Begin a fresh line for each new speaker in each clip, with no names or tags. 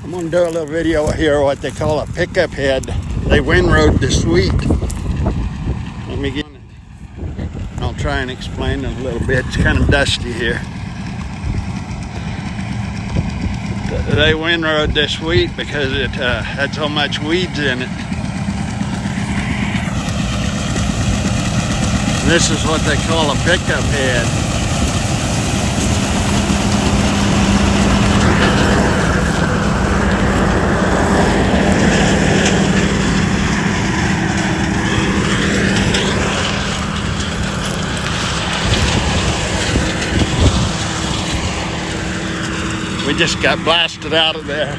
I'm going to do a little video here, what they call a pickup head. They windrowed this week. Let me get, I'll try and explain it a little bit. It's kind of dusty here. They windrowed this wheat because it had so much weeds in it. This is what they call a pickup head. We just got blasted out of there.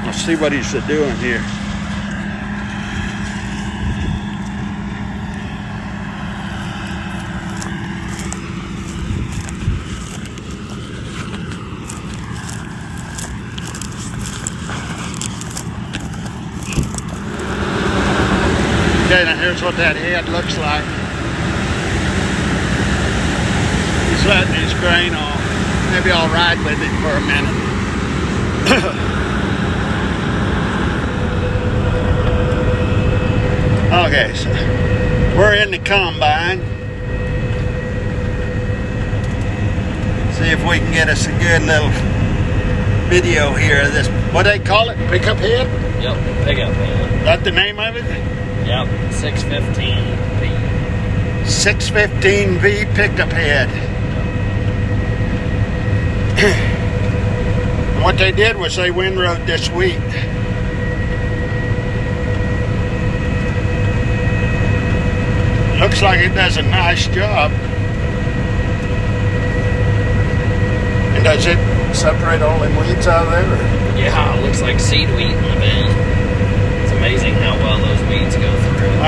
Let's see what he's doing here. Okay, now here's what that head looks like. He's letting his grain off. Maybe I'll ride with it for a minute. Okay, so we're in the combine. See if we can get us a good little video here of this. What do they call it? Pickup head?
Yep, pickup head.
That the name of it?
Yep, 615V.
615V pickup head. What they did was they windrowed this wheat. Looks like it does a nice job. And does it separate all them weeds out of there? Or?
Yeah, it looks like seed wheat in the bin. It's amazing how well those weeds go through.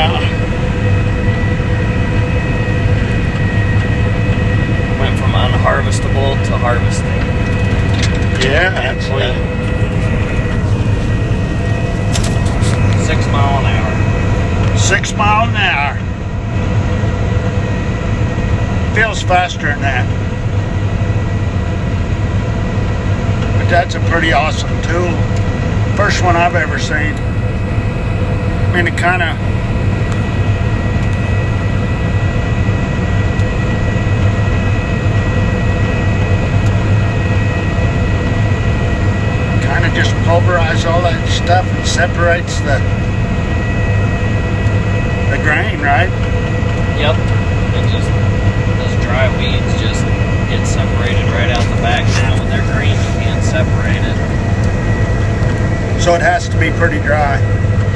Went from unharvestable to harvesting.
Yeah, that's
clean. 6 miles an hour.
6 miles an hour. Feels faster than that. But that's a pretty awesome tool. First one I've ever seen. I mean, it kind of just pulverize all that stuff and separates the grain, right?
Yep. It just, those dry weeds just get separated right out the back. Now when they're green, you can't separate it.
So it has to be pretty dry.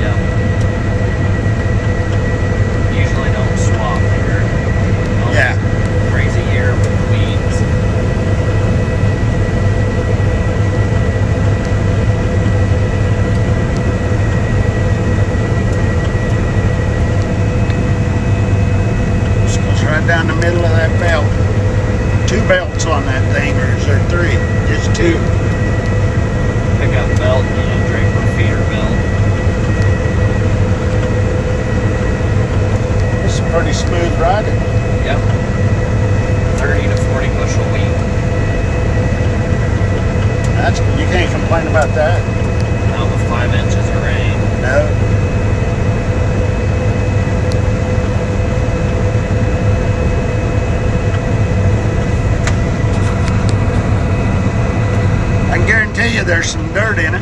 Yep. Usually don't swap here.
Yeah.
Crazy year with weeds. Right
down the middle of that belt. 2 belts on that thing, or is there 3? Just 2.
Pickup belt and a draper feeder belt.
This is pretty smooth riding.
Yep. 30 to 40 bushel wheat.
That's, you can't complain about that.
Not with 5 inches of rain.
No. I can guarantee you there's some dirt in it.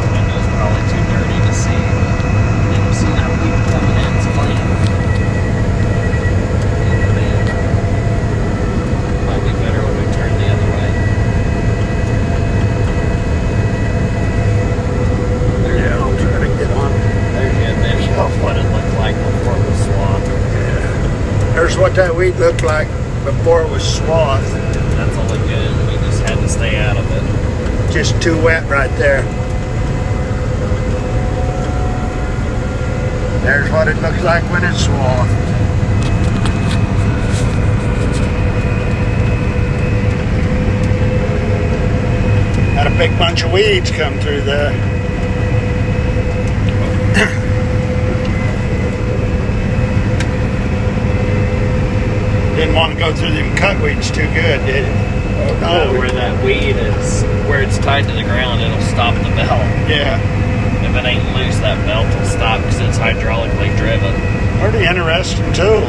Window's probably too dirty to see, but you don't see that wheat coming in. It's clean. Might be better when we turn the other way.
Yeah, I'll try to get on.
There's your video of what it looked like before it was swathed.
Yeah. There's what that wheat looked like before it was swathed.
That's only good. We just had to stay out of it.
Just too wet right there. There's what it looks like when it's swathed. Had a big bunch of weeds come through there. Didn't want to go through them cut weeds too good, did it? Oh no.
Where that weed is, where it's tied to the ground, it'll stop the belt.
Yeah.
If it ain't loose, that belt will stop because it's hydraulically driven.
Pretty interesting tool.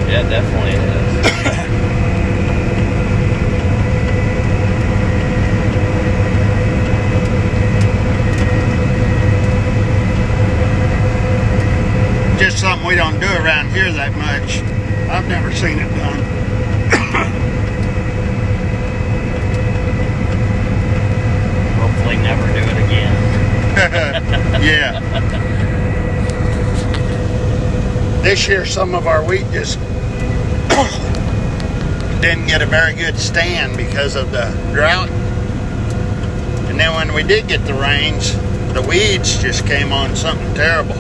Yeah, it definitely is.
Just something we don't do around here that much. I've never seen it done.
Hopefully never do it again.
Yeah. This year some of our wheat just didn't get a very good stand because of the drought. And then when we did get the rains, the weeds just came on something terrible.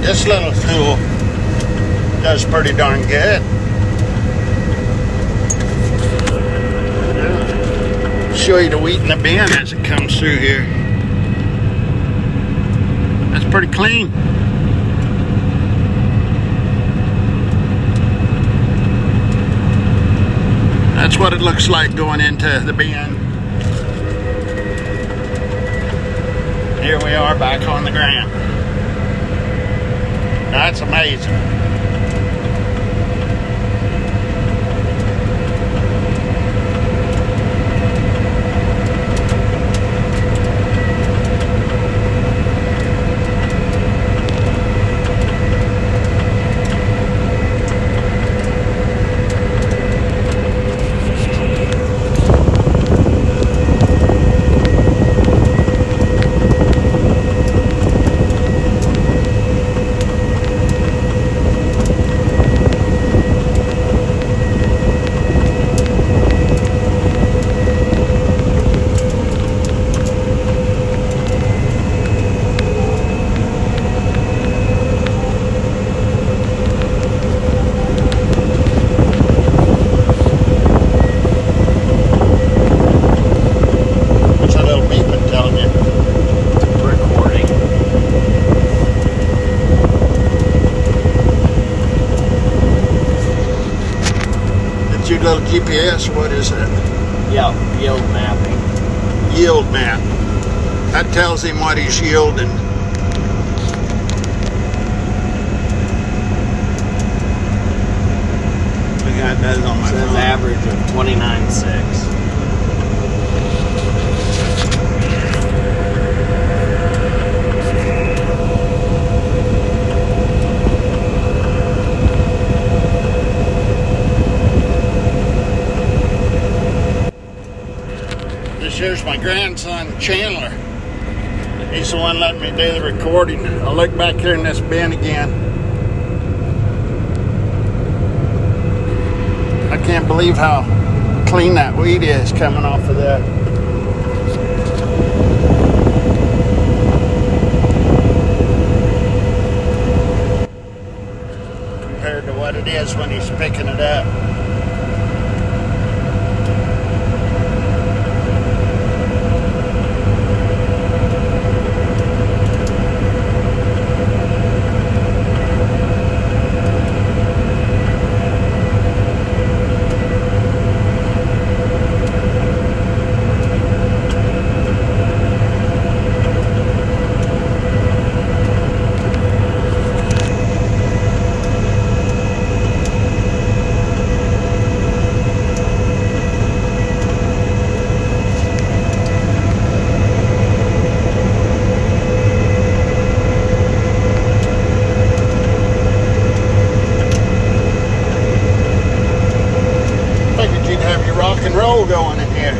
This little tool does pretty darn good. Show you the wheat in the bin as it comes through here. That's pretty clean. That's what it looks like going into the bin. Here we are back on the ground. That's amazing. Little GPS, what is that?
Yeah, yield mapping.
Yield map. That tells him what he's yielding. I got that on my
Says
phone.
average of 29.6.
Here's my grandson, Chandler. He's the one letting me do the recording. I'll look back here in this bin again. I can't believe how clean that weed is coming off of that. Compared to what it is when he's picking it up. Going in here.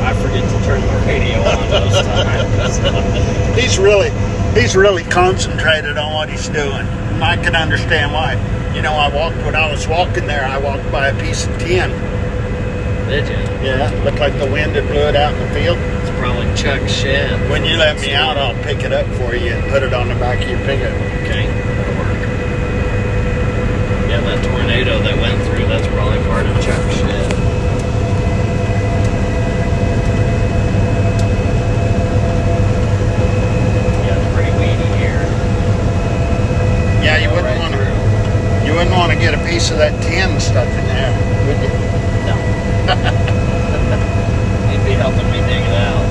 I forget to turn the radio on those times.
He's really concentrated on what he's doing. And I can understand why. You know, when I was walking there, I walked by a piece of tin.
Did you?
Yeah, looked like the wind had blew it out in the field.
It's probably Chuck's shed.
When you let me out, I'll pick it up for you and put it on the back of your pickup.
Okay, that'll work. Yeah, that tornado that went through, that's probably part of Chuck's shed.
to get a piece of that tin stuck in there, would you?
No. You'd be helping me dig it out.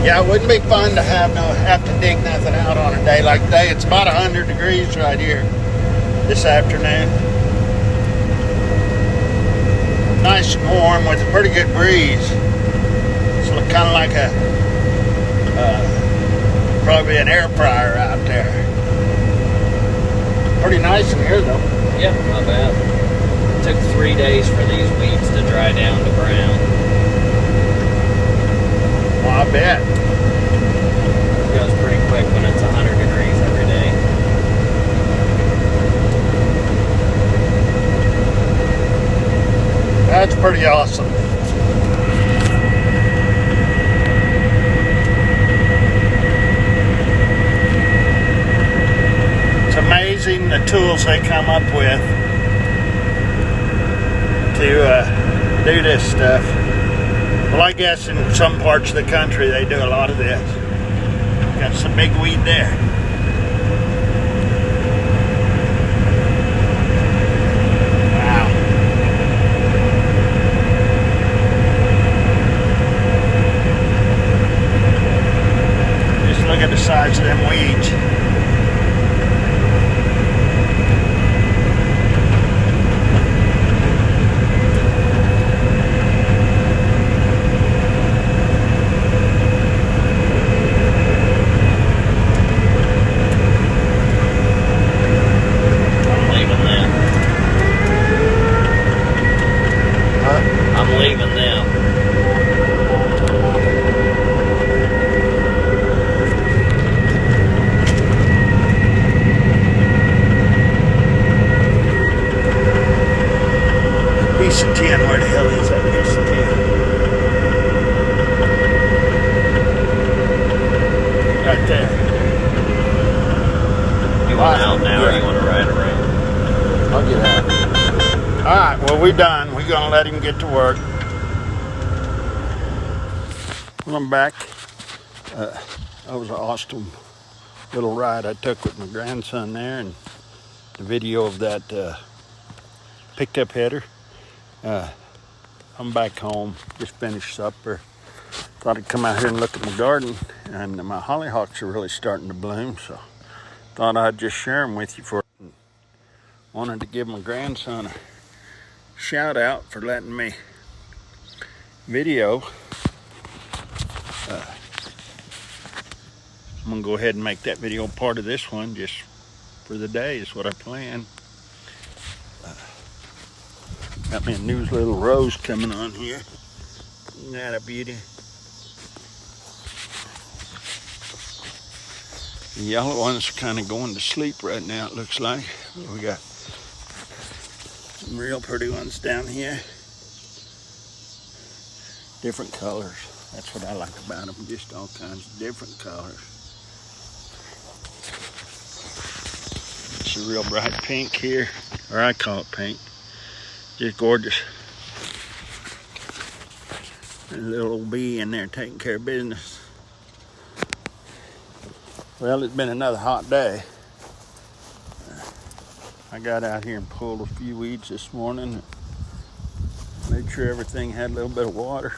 Yeah, it wouldn't be fun to have to dig nothing out on a day like today. It's about 100 degrees right here this afternoon. Nice and warm with a pretty good breeze. It's kind of like probably an air fryer out there. Pretty nice in here though.
Yeah, not bad. It took 3 days for these weeds to dry down to brown.
Well, I bet.
It goes pretty quick when it's 100 degrees every day.
That's pretty awesome. It's amazing the tools they come up with to do this stuff. Well, I guess in some parts of the country they do a lot of this. Got some big weed there. Wow. Just look at the size of them weeds. Piece of tin, where the hell is that piece of tin? Right there.
You want out now, or you want to ride around?
I'll get out. Alright, well, we're done. We're going to let him get to work. Well, I'm back. That was an awesome little ride I took with my grandson there, and the video of that pickup header. I'm back home, just finished supper. Thought I'd come out here and look at my garden, and my hollyhocks are really starting to bloom, so thought I'd just share them with you for it. Wanted to give my grandson a shout out for letting me video. I'm gonna go ahead and make that video part of this one just for the day is what I plan. Got me a new little rose coming on here. Isn't that a beauty? The yellow one's kind of going to sleep right now, it looks like. We got some real pretty ones down here. Different colors. That's what I like about them, just all kinds of different colors. It's a real bright pink here, or I call it pink. Just gorgeous. There's a little old bee in there taking care of business. Well, it's been another hot day. I got out here and pulled a few weeds this morning. Made sure everything had a little bit of water.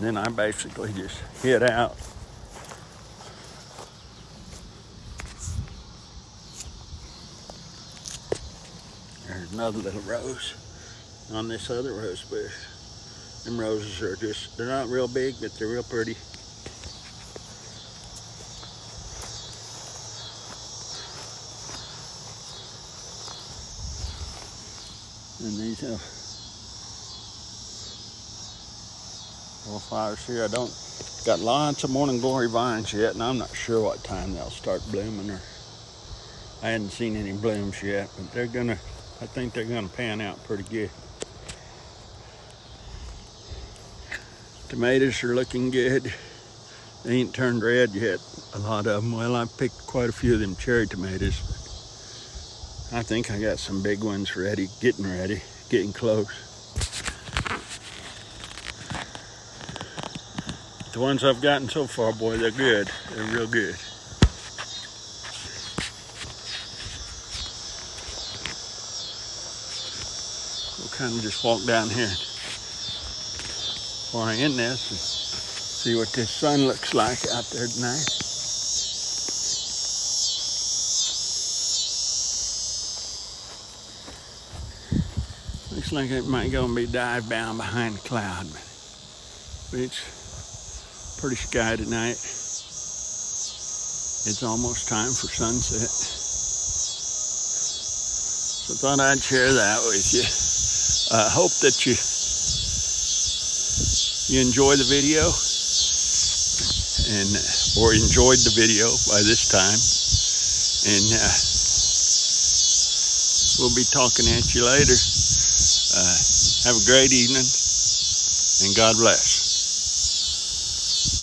Then I basically just hit out. There's another little rose on this other rose bush. Them roses are just, they're not real big, but they're real pretty. And these little flowers here, got lots of morning glory vines yet, and I'm not sure what time they'll start blooming, or I hadn't seen any blooms yet, but I think they're gonna pan out pretty good. Tomatoes are looking good. They ain't turned red yet, a lot of them. Well, I picked quite a few of them cherry tomatoes. I think I got some big ones ready, getting close. The ones I've gotten so far, boy, they're good. They're real good. We'll kind of just walk down here before I end this and see what this sun looks like out there tonight. Looks like it might go and be dive bound behind the cloud, but it's pretty sky tonight. It's almost time for sunset. So I thought I'd share that with you. I hope that you enjoy the video and or enjoyed the video by this time. And we'll be talking at you later. Have a great evening and God bless.